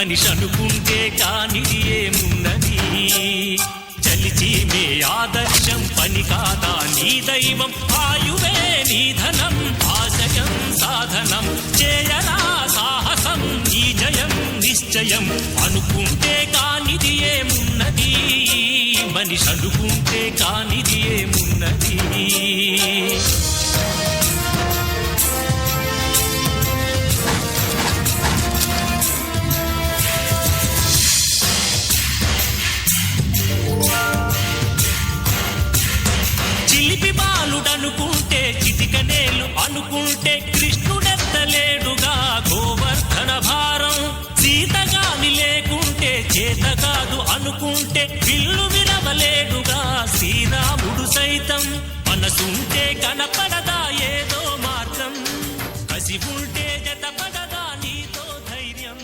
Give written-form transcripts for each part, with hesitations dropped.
మనిషి అనుకుంటే కానిది ఏమున్నది చలిచి మే ఆదర్శం పని కాదా నీ దైవం ఆయువే నీ ధనం ఆశయం సాధనం చేయరా సాహసం నీ జయం నిశ్చయం అనుకుంటే కానిది ఏమున్నది మనిషి అనుకుంటే కానిది ఏమున్నది చిలిపి బాలుడనుకుంటే చిటికనేలు అనుకుంటే కృష్ణుడెత్తలేడుగా గోవర్ధన భారం సీతగాని లేకుంటే చేత కాదు అనుకుంటే విల్లు విరవలేడుగా శ్రీరాముడు సైతం మనసుంటే కనపడదా ఏదో మార్గం కసి ఉంటే జతపడదా నీతో ధైర్యం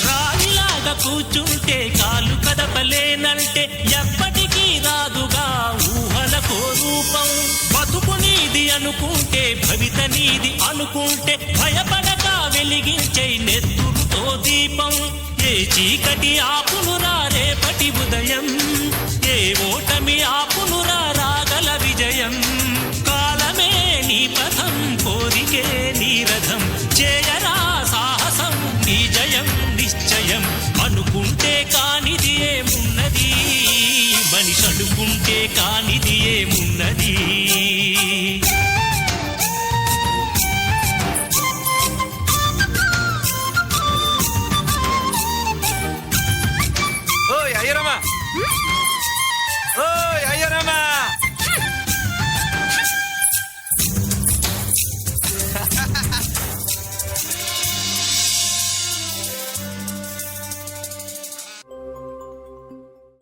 రాయిలాగా కూర్చుంటే కాలు కదపలేనంటే ఎప్పటికీ రాదుగా ఊహలకో రూపం బతుకు నీది అనుకుంటే భవిత నీది అనుకుంటే భయపడక వెలిగించే నెత్తురుతో దీపం ఏ చీకటి ఆపునురా రేపటి ఉదయం ఏ ఓటమి ఆపునురా రాగల విజయం కాలమే నీ పథం కోరికే నీ రథం చేయరా సాహసం నీ జయం నిశ్చయం అనుకుంటే కానిది ఏమున్నది మనిషి అనుకుంటే కానిది ఏమున్నది ఓయ్ అయ్యరమ్మా